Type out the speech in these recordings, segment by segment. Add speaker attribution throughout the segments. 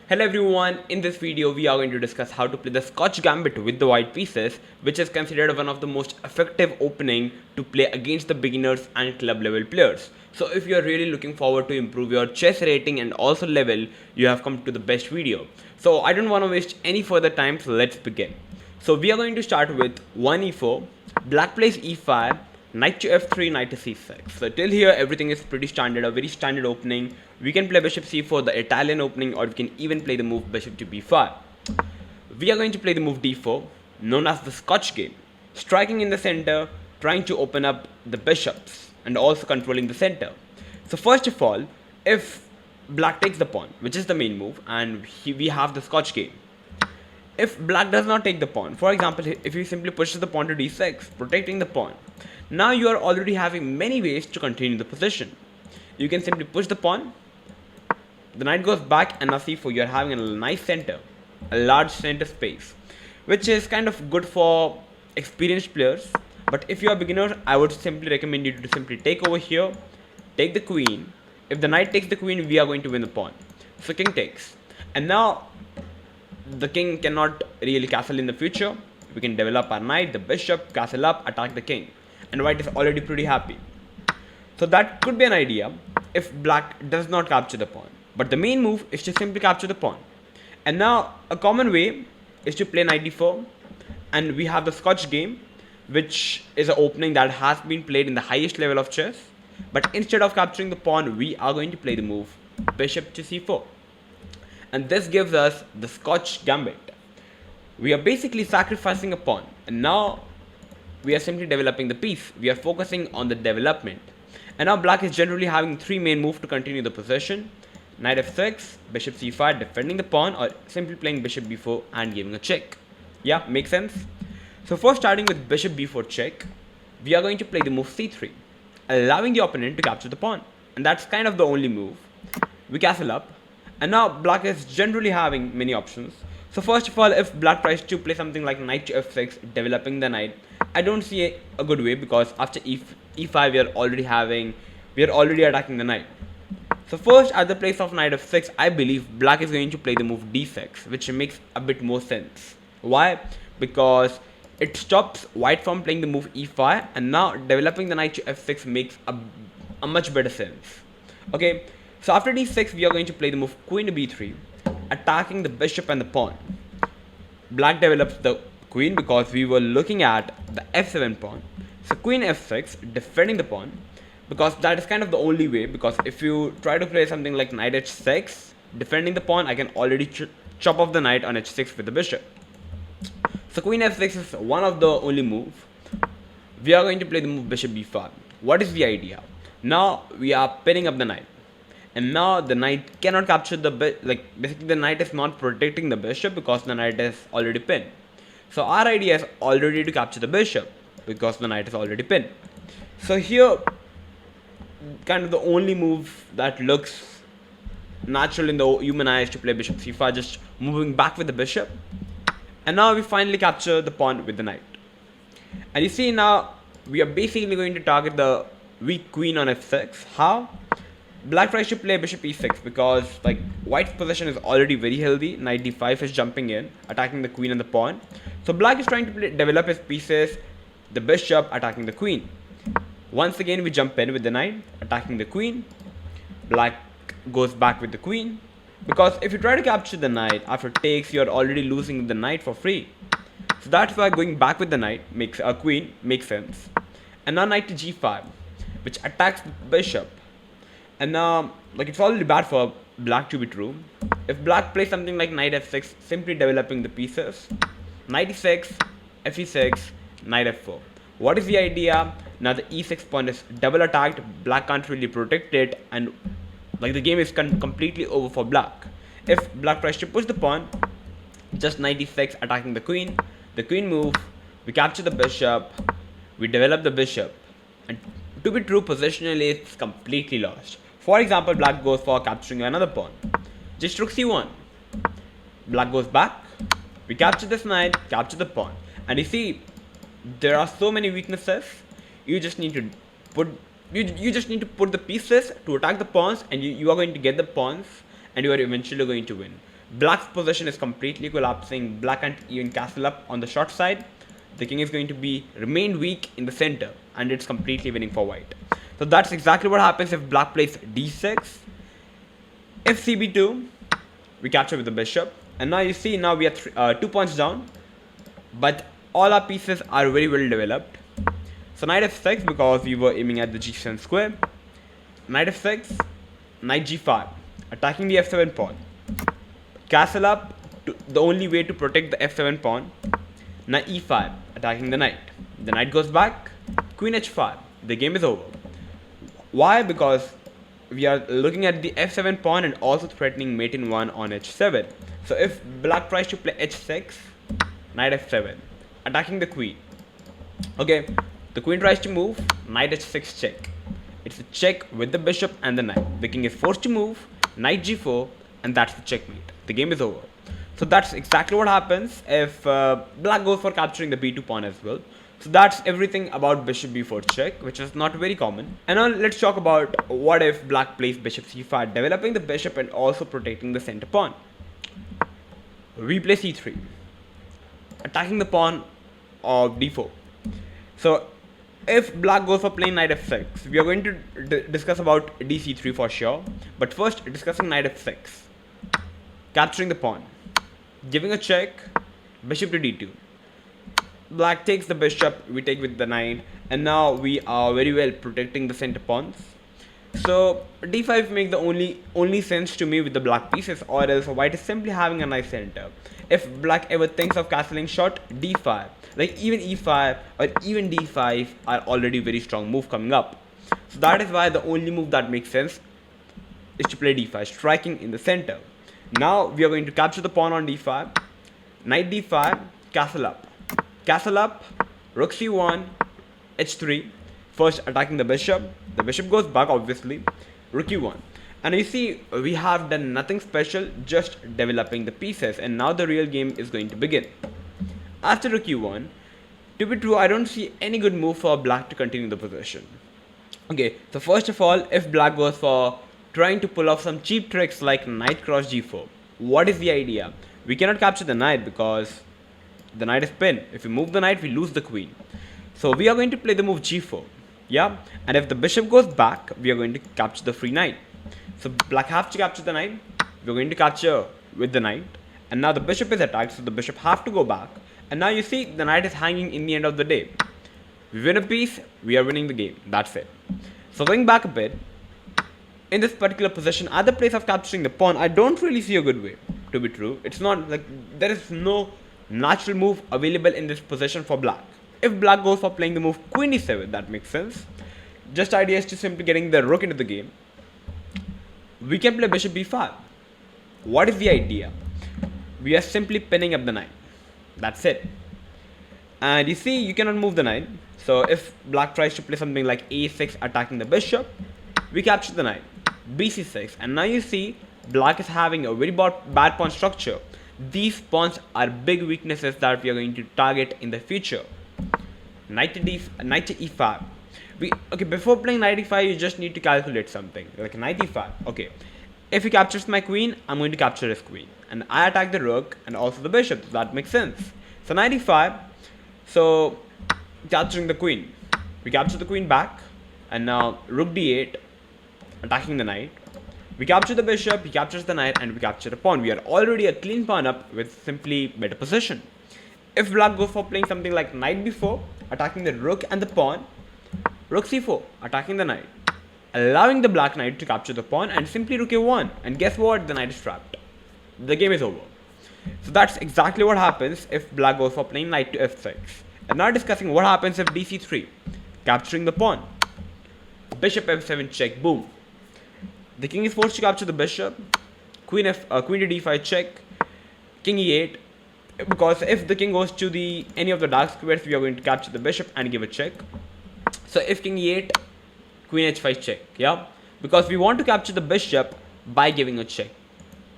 Speaker 1: Hello everyone, in this video we are going to discuss how to play the Scotch Gambit with the white pieces, which is considered one of the most effective opening to play against the beginners and club level players. So if you are really looking forward to improve your chess rating and also level, you have come to the best video. So I don't want to waste any further time, so let's begin. So we are going to start with 1 e4, black plays e5, knight to f3, knight to c6. So till here everything is pretty standard, a very standard opening. We can play bishop c4, the Italian opening, or we can even play the move bishop to b5. We are going to play the move d4, known as the Scotch game, striking in the center, trying to open up the bishops and also controlling the center. So first of all, if black takes the pawn, which is the main move, and we have the Scotch game. If black does not take the pawn, for example, if he simply pushes the pawn to d6, protecting the pawn, now you are already having many ways to continue the position. You can simply push the pawn, the knight goes back, and now c4, you are having a nice center, a large center space, which is kind of good for experienced players. But if you are beginners, I would simply recommend you to simply take over here, take the queen. If the knight takes the queen, we are going to win the pawn. So king takes, and now the king cannot really castle in the future. We can develop our knight, the bishop, castle up, attack the king, and white is already pretty happy. So that could be an idea if black does not capture the pawn. But the main move is to simply capture the pawn. And now a common way is to play knight d4, and we have the Scotch game, which is an opening that has been played in the highest level of chess. But instead of capturing the pawn, we are going to play the move bishop to c4. And this gives us the Scotch Gambit. We are basically sacrificing a pawn, and now we are simply developing the piece. We are focusing on the development. And now black is generally having three main moves to continue the possession: knight f6, bishop c5, defending the pawn, or simply playing bishop b4 and giving a check. Yeah, makes sense? So first, starting with bishop b4 check, we are going to play the move c3, allowing the opponent to capture the pawn. And that's kind of the only move. We castle up, and now black is generally having many options. So first of all, if black tries to play something like knight to f6, developing the knight, I don't see a good way, because after e5 we are already attacking the knight. So first, at the place of knight f6, I believe black is going to play the move d6, which makes a bit more sense. Why? Because it stops white from playing the move e5, and now developing the knight to f6 makes a much better sense. Okay, so after d6, we are going to play the move queen to b3, attacking the bishop and the pawn. Black develops the queen because we were looking at the f7 pawn. So queen f6, defending the pawn, because that is kind of the only way. Because if you try to play something like knight h6, defending the pawn, I can already chop off the knight on h6 with the bishop. So queen f6 is one of the only moves. We are going to play the move bishop b5. What is the idea? Now we are pinning up the knight, and now the knight cannot capture the basically the knight is not protecting the bishop because the knight is already pinned. So our idea is already to capture the bishop because the knight is already pinned. So here, kind of the only move that looks natural in the human eye is to play bishop c5, just moving back with the bishop. And now we finally capture the pawn with the knight. And you see, now we are basically going to target the weak queen on f6. How? Black tries to play bishop e6 because white's position is already very healthy. Knight d5 is jumping in, attacking the queen and the pawn. So black is trying to develop his pieces, the bishop attacking the queen. Once again, we jump in with the knight, attacking the queen. Black goes back with the queen, because if you try to capture the knight after takes, you are already losing the knight for free. So that's why going back with the knight makes a queen makes sense. And now knight to g5, which attacks the bishop. And now, it's already bad for black to be true. If black plays something like knight f6, simply developing the pieces, knight e6, f e6, knight f4. What is the idea? Now the e6 pawn is double attacked. Black can't really protect it, and the game is completely over for black. If black tries to push the pawn, just knight e6, attacking the queen move, we capture the bishop, we develop the bishop, and to be true, positionally it's completely lost. For example, black goes for capturing another pawn, just rook c1. Black goes back, we capture this knight, capture the pawn, and you see, there are so many weaknesses. You just need to put the pieces to attack the pawns, and you are going to get the pawns, and you are eventually going to win. Black's position is completely collapsing. Black can't even castle up on the short side. The king is going to be remain weak in the center, and it's completely winning for white. So that's exactly what happens if black plays d6. If cb2, we capture with the bishop, and now you see, now we are 2 points down, but all our pieces are very well developed. So knight f6, because we were aiming at the g7 square. Knight f6, knight g5, attacking the f7 pawn. Castle up, the only way to protect the f7 pawn. Knight e5, attacking the knight. The knight goes back, queen h5, the game is over. Why? Because we are looking at the f7 pawn and also threatening mate in 1 on h7. So if black tries to play h6, knight f7, attacking the queen. Okay, the queen tries to move, knight h6 check. It's a check with the bishop and the knight. The king is forced to move, knight g4, and that's the checkmate. The game is over. So that's exactly what happens if black goes for capturing the b2 pawn as well. So that's everything about bishop b4 check, which is not very common. And now let's talk about what if black plays bishop c5, developing the bishop and also protecting the center pawn. We play c3, attacking the pawn of d4. So if black goes for playing knight f6, we are going to discuss about dc3 for sure. But first, discussing knight f6, capturing the pawn, giving a check, bishop to d2. Black takes the bishop, we take with the knight, and now we are very well protecting the center pawns. So d5 makes the only sense to me with the black pieces, or else white is simply having a nice center. If black ever thinks of castling short, d5, like even e5 or even d5 are already very strong move coming up. So that is why the only move that makes sense is to play d5, striking in the center. Now we are going to capture the pawn on d5, knight d5, castle up. Castle up, rook c1, h3, first attacking the bishop goes back obviously, rook e1. And you see, we have done nothing special, just developing the pieces, and now the real game is going to begin. After rook e1, to be true, I don't see any good move for black to continue the position. Okay, so first of all, if black goes for trying to pull off some cheap tricks like knight cross g4, what is the idea? We cannot capture the knight because the knight is pinned. If we move the knight, we lose the queen. So we are going to play the move g4. Yeah, and if the bishop goes back, we are going to capture the free knight. So black has to capture the knight. We're going to capture with the knight. And now the bishop is attacked, so the bishop have to go back. And now you see, the knight is hanging in the end of the day. We win a piece, we are winning the game. That's it. So going back a bit, in this particular position, at the place of capturing the pawn, I don't really see a good way, to be true. It's not like there is no natural move available in this position for black. If black goes for playing the move queen e7, that makes sense. Just idea is to simply getting the rook into the game. We can play bishop b5. What is the idea? We are simply pinning up the knight. That's it. And you see, you cannot move the knight. So if black tries to play something like a6 attacking the bishop, we capture the knight, bc6. And now you see, black is having a very bad pawn structure. These pawns are big weaknesses that we are going to target in the future. Knight to e5. Before playing knight e5, you just need to calculate something like knight e5. Okay, if he captures my queen, I'm going to capture his queen, and I attack the rook and also the bishop. So that makes sense. So knight e5. So capturing the queen, we capture the queen back, and now rook d8, attacking the knight. We capture the bishop, he captures the knight, and we capture the pawn. We are already a clean pawn up with simply better position. If black goes for playing something like knight b4, attacking the rook and the pawn, rook c4, attacking the knight, allowing the black knight to capture the pawn, and simply rook a1. And guess what? The knight is trapped. The game is over. So that's exactly what happens if black goes for playing knight to f6. And now discussing what happens if dc3, capturing the pawn, bishop f7 check, boom. The king is forced to capture the bishop, queen to d5 check, king e8, because if the king goes to any of the dark squares, we are going to capture the bishop and give a check. So if king e8, queen h5 check, yeah, because we want to capture the bishop by giving a check,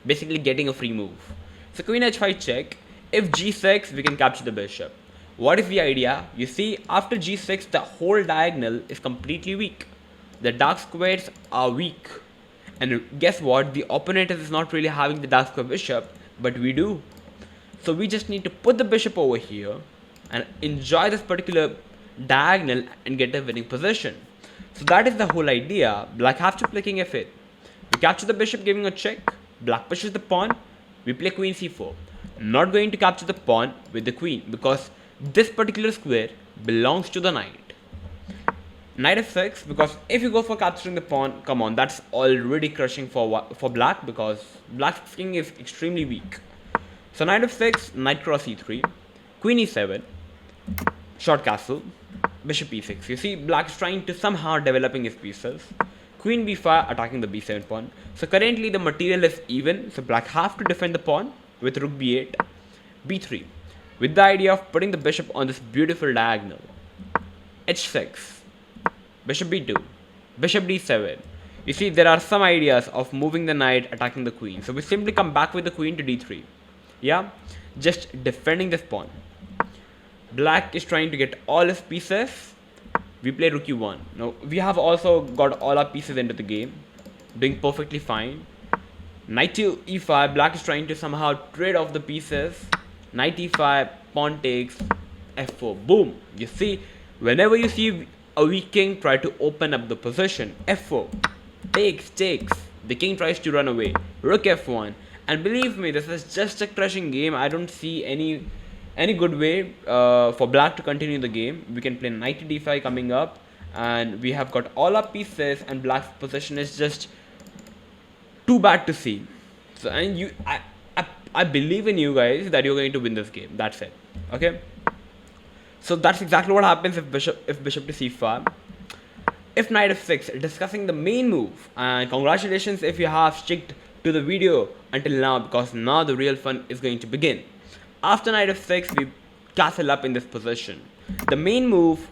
Speaker 1: basically getting a free move. So queen h5 check. If g6, we can capture the bishop. What is the idea? You see, after g6, the whole diagonal is completely weak. The dark squares are weak. And guess what? The opponent is not really having the dark square bishop. but we do. So we just need to put the bishop over here and enjoy this particular diagonal and get a winning position. So that is the whole idea. Black have to play king f8. We capture the bishop, giving a check. Black pushes the pawn. We play queen c4. Not going to capture the pawn with the queen because this particular square belongs to the knight. Knight f6, because if you go for capturing the pawn, come on, that's already crushing for black because black's king is extremely weak. So knight f6, knight cross e3, queen e7, short castle, bishop e6. You see, black is trying to somehow developing his pieces. Queen b5 attacking the b7 pawn. So currently the material is even, so black have to defend the pawn with rook b8, b3, with the idea of putting the bishop on this beautiful diagonal. h6, bishop b2, bishop d7. You see, there are some ideas of moving the knight, attacking the queen. So we simply come back with the queen to d3. Yeah, just defending this pawn. Black is trying to get all his pieces. We play rook e1. Now we have also got all our pieces into the game, doing perfectly fine. Knight to e5. Black is trying to somehow trade off the pieces. Knight e5, pawn takes, f4. Boom. You see, whenever you see a weak king try to open up the position, f4, takes. The king tries to run away. Rook f1. And believe me, this is just a crushing game. I don't see any good way for black to continue the game. We can play knight to d5 coming up, and we have got all our pieces, and black's position is just too bad to see. So, and I believe in you guys that you're going to win this game. That's it. Okay. So that's exactly what happens if bishop to c5. If knight f6, discussing the main move. And congratulations if you have sticked to the video until now, because now the real fun is going to begin. After knight f6, we castle up in this position. The main move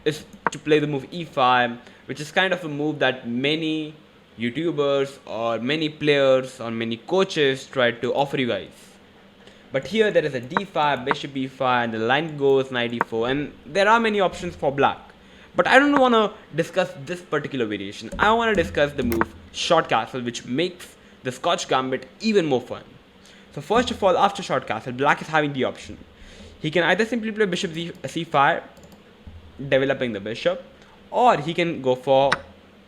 Speaker 1: is to play the move e5, which is kind of a move that many YouTubers or many players or many coaches try to offer you guys. But here there is a d5, bishop e5, and the line goes knight e4, and there are many options for black. But I don't want to discuss this particular variation. I want to discuss the move short castle, which makes the Scotch Gambit even more fun. So first of all, after short castle, black is having the option. He can either simply play bishop c5, developing the bishop, or he can go for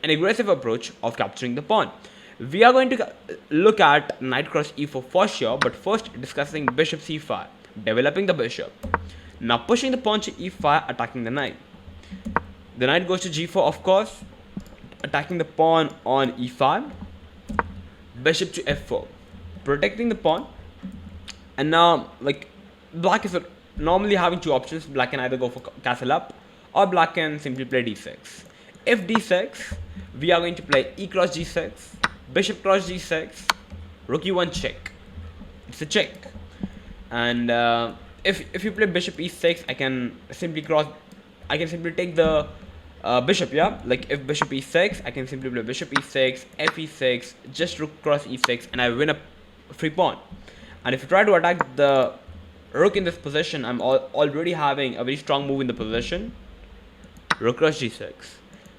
Speaker 1: an aggressive approach of capturing the pawn. We are going to look at knight cross e4 for sure, but first discussing bishop c5, developing the bishop. Now pushing the pawn to e5, attacking the knight. The knight goes to g4, of course, attacking the pawn on e5. Bishop to f4, protecting the pawn. And now, like, black is normally having two options. Black can either go for castle up, or black can simply play d6. If d6, we are going to play e cross g6, bishop cross g6, rook e1 check. It's a check. And if you play bishop e6, I can simply take the bishop, yeah? Like if bishop e6, I can simply play bishop e6, f e6, just rook cross e6, and I win a free pawn. And if you try to attack the rook in this position, I'm already having a very strong move in the position. Rook cross g6,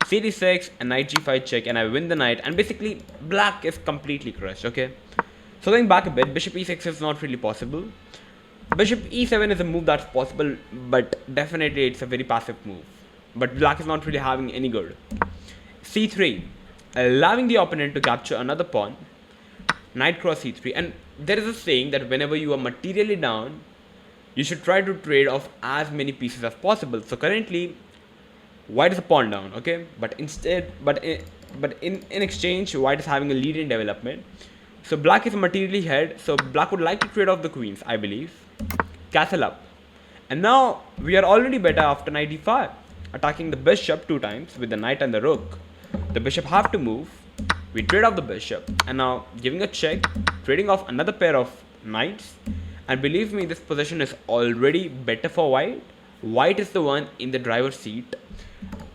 Speaker 1: cd6, and knight g5 check, and I win the knight, and basically black is completely crushed, okay? So going back a bit, bishop e6 is not really possible. Bishop e7 is a move that's possible, but definitely it's a very passive move. But black is not really having any good. c3, allowing the opponent to capture another pawn. Knight cross c3, and there is a saying that whenever you are materially down, you should try to trade off as many pieces as possible. So currently, white is a pawn down, okay? But in exchange, white is having a lead in development. So black is materially ahead. So black would like to trade off the queens, I believe. Castle up, and now we are already better after knight e5, attacking the bishop two times with the knight and the rook. The bishop have to move. We trade off the bishop, and now giving a check, trading off another pair of knights. And believe me, this position is already better for white. White is the one in the driver's seat.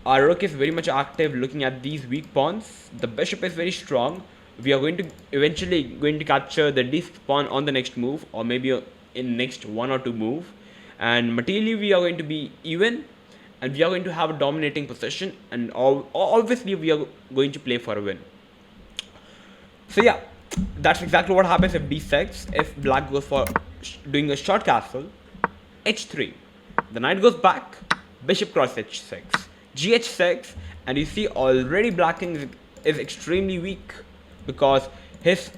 Speaker 1: Our rook is very much active, looking at these weak pawns. The bishop is very strong. We are eventually going to capture the d6 pawn on the next move, or maybe in next one or two move. And materially we are going to be even, and we are going to have a dominating position, and obviously we are going to play for a win. So yeah, That's exactly what happens if d6. If black goes for doing a short castle, h3. The knight goes back, bishop cross h6, gh6, and you see already black king is extremely weak because his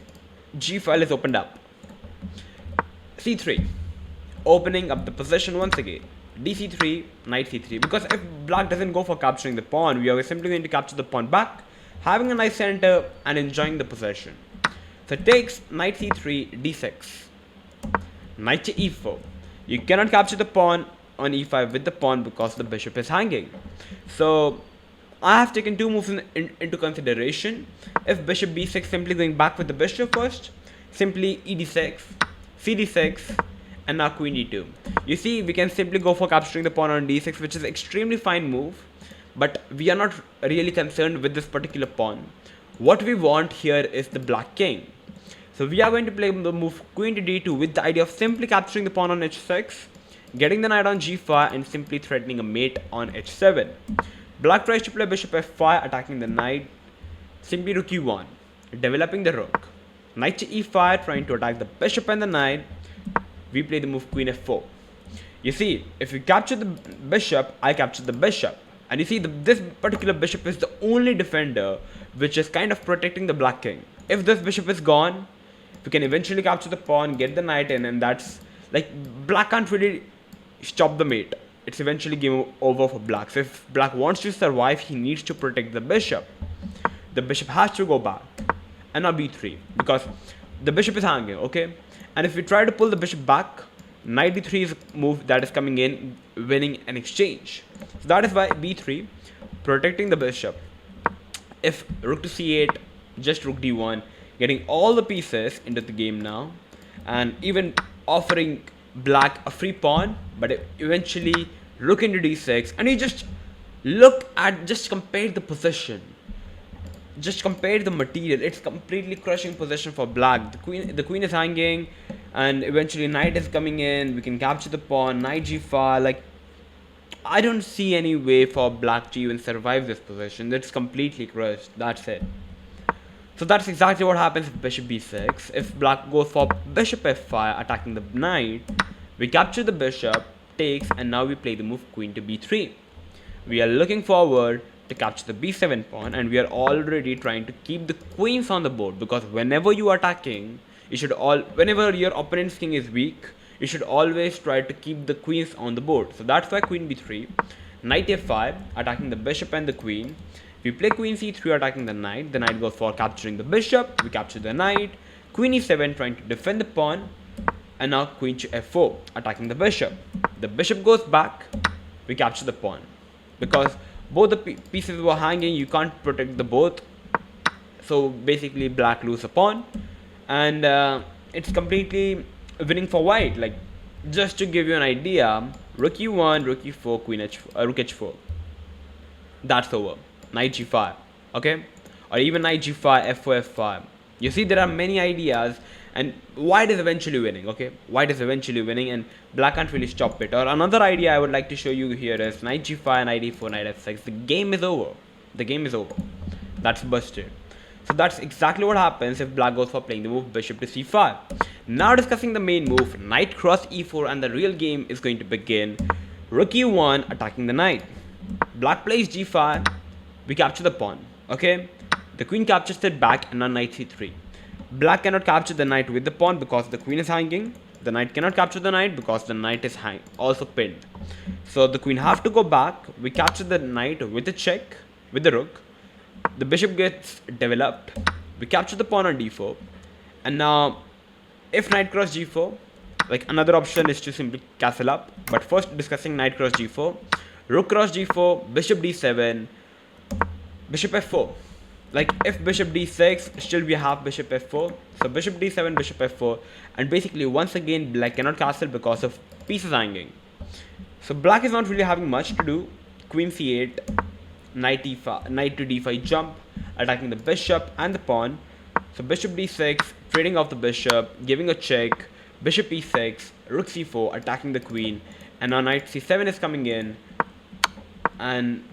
Speaker 1: g file is opened up. c3, opening up the position once again. dc3, knight c3, because if black doesn't go for capturing the pawn, we are simply going to capture the pawn back, having a nice center and enjoying the possession. So it takes knight c3, d6, knight to e4. You cannot capture the pawn on e5 with the pawn because the bishop is hanging. So I have taken two moves into consideration. If bishop b6, simply going back with the bishop first, simply e d6, c d6, and now queen d2. You see, we can simply go for capturing the pawn on d6, which is an extremely fine move, but we are not really concerned with this particular pawn. What we want here is the black king. So we are going to play the move queen to d2 with the idea of simply capturing the pawn on h6, getting the knight on g5, and simply threatening a mate on h7. Black tries to play bishop f5, attacking the knight, simply rook e1, developing the rook. Knight to e5, trying to attack the bishop and the knight. We play the move queen f4. You see, if we capture the bishop, I capture the bishop. And you see, this particular bishop is the only defender which is kind of protecting the black king. If this bishop is gone, we can eventually capture the pawn, get the knight in, and that's like black can't really stop the mate. It's eventually game over for black. So if black wants to survive, he needs to protect the bishop. The bishop has to go back. And now b3, because the bishop is hanging, okay? And if we try to pull the bishop back, knight d3 is a move that is coming in, winning an exchange. So that is why b3, protecting the bishop. If rook to c8, just rook d1, getting all the pieces into the game now, and even offering black a free pawn, but eventually rook into d6, and you just compare the position. Just compare the material. It's completely crushing position for black. The queen is hanging, and eventually knight is coming in. We can capture the pawn, knight g5. Like, I don't see any way for black to even survive this position. It's completely crushed. That's it. So that's exactly what happens if bishop b6. If black goes for bishop f5, attacking the knight, we capture the bishop, takes, and now we play the move queen to b3. We are looking forward to capture the b7 pawn, and we are already trying to keep the queens on the board, because whenever you are attacking, whenever your opponent's king is weak, you should always try to keep the queens on the board. So that's why queen b3, knight f5, attacking the bishop and the queen. We play queen c3, attacking the knight. The knight goes for capturing the bishop. We capture the knight. Queen e7, trying to defend the pawn. And now queen to f4, attacking the bishop. The bishop goes back. We capture the pawn. Because both the pieces were hanging, you can't protect the both. So basically black loses a pawn. And it's completely winning for white. Like, just to give you an idea, rook e1, rook e4, rook h4. That's over. Knight g5, okay? Or even knight g5, f4, f5. You see, there are many ideas, and white is eventually winning, okay? White is eventually winning, and black can't really stop it. Or another idea I would like to show you here is knight g5, knight e4, knight f6. The game is over. The game is over. That's busted. So that's exactly what happens if black goes for playing the move bishop to c5. Now discussing the main move, knight cross e4, and the real game is going to begin. Rook e1, attacking the knight. Black plays g5. We capture the pawn, okay? The queen captures it back, and now knight c3. Black cannot capture the knight with the pawn because the queen is hanging. The knight cannot capture the knight because the knight is also pinned. So the queen have to go back. We capture the knight with a check, with the rook. The bishop gets developed. We capture the pawn on d4. And now, if knight cross g4, like, another option is to simply castle up. But first discussing knight cross g4. Rook cross g4, bishop d7, bishop f4. Like, if bishop d6, still we have bishop f4. So bishop d7, bishop f4. And basically, once again, black cannot castle because of pieces hanging. So black is not really having much to do. Queen c8, knight e5, knight to d5 jump, attacking the bishop and the pawn. So bishop d6, trading off the bishop, giving a check. Bishop e6, rook c4, attacking the queen. And now knight c7 is coming in. And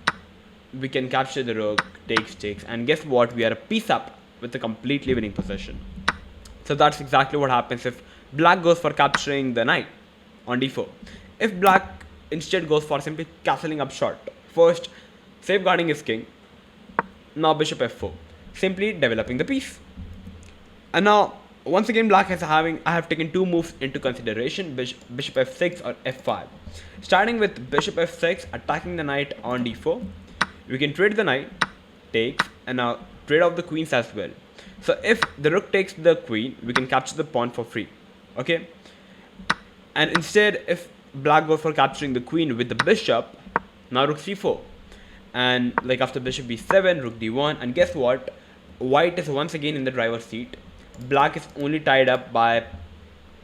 Speaker 1: we can capture the rook, takes, and guess what? We are a piece up with a completely winning position. So that's exactly what happens if black goes for capturing the knight on d4. If black instead goes for simply castling up short, first safeguarding his king, now bishop f4, simply developing the piece. And now once again I have taken two moves into consideration, bishop f6 or f5. Starting with bishop f6, attacking the knight on d4. We can trade the knight, takes, and now trade off the queens as well. So if the rook takes the queen, we can capture the pawn for free. Okay. And instead, if black goes for capturing the queen with the bishop, now rook c4. And like after bishop b7, rook d1, and guess what? White is once again in the driver's seat. Black is only tied up by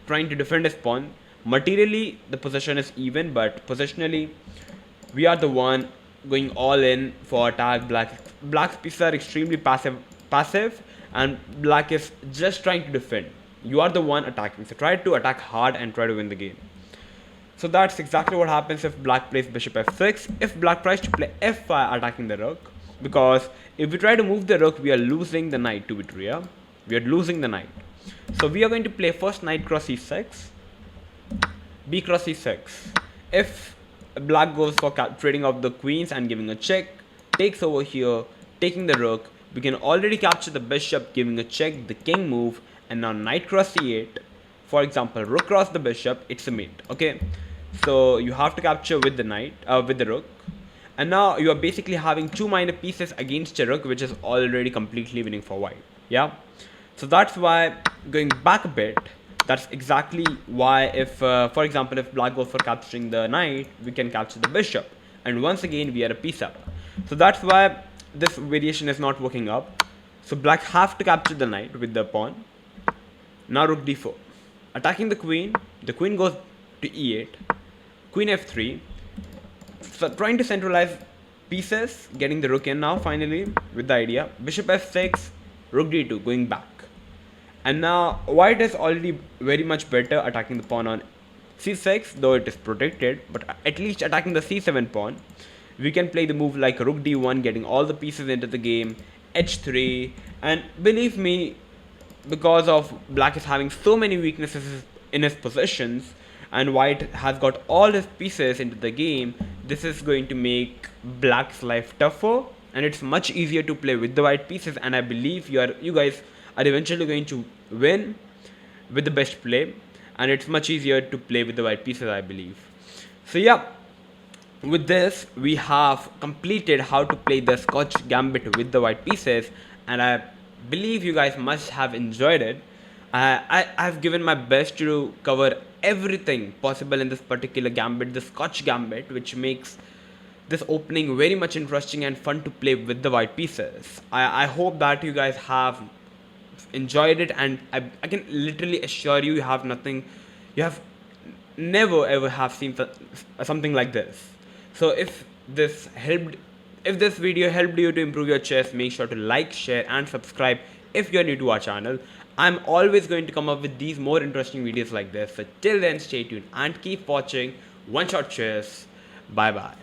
Speaker 1: trying to defend his pawn. Materially, the position is even, but positionally, we are the one going all in for attack. Black's pieces are extremely passive, and black is just trying to defend. You are the one attacking, so try to attack hard and try to win the game. So that's exactly what happens if black plays bishop f6. If black tries to play f5, attacking the rook, because if we try to move the rook, we are losing the knight to Vitria. We are losing the knight. So we are going to play first knight cross e6, b cross e6. If black goes for trading off the queens and giving a check, takes over here, taking the rook, we can already capture the bishop, giving a check, the king move, and now knight cross e8. For example, rook cross the bishop, it's a mate. Okay, so you have to capture with the knight, with the rook, and now you are basically having two minor pieces against a rook, which is already completely winning for white. Yeah, so that's why, going back a bit, that's exactly why if, for example, if black goes for capturing the knight, we can capture the bishop, and once again we are a piece up. So that's why this variation is not working up. So black have to capture the knight with the pawn. Now rook d4, attacking the queen goes to e8, queen f3, so trying to centralize pieces, getting the rook in now finally with the idea, bishop f6, rook d2, going back. And now white is already very much better attacking the pawn on c6, though it is protected, but at least attacking the c7 pawn. We can play the move like rook d1, getting all the pieces into the game, h3, and believe me, because of black is having so many weaknesses in his positions and white has got all his pieces into the game, this is going to make black's life tougher, and it's much easier to play with the white pieces, and I believe you guys are eventually going to win with the best play, and it's much easier to play with the white pieces, I believe. So yeah, with this we have completed how to play the Scotch Gambit with the white pieces, and I believe you guys must have enjoyed it. I've given my best to cover everything possible in this particular gambit, the Scotch Gambit, which makes this opening very much interesting and fun to play with the white pieces. I hope that you guys have enjoyed it, and I can literally assure you, you have never ever have seen something like this. So if this video helped you to improve your chess, make sure to like, share and subscribe if you are new to our channel. I'm always going to come up with these more interesting videos like this. So till then, stay tuned and keep watching Oneshot Chess. Bye bye.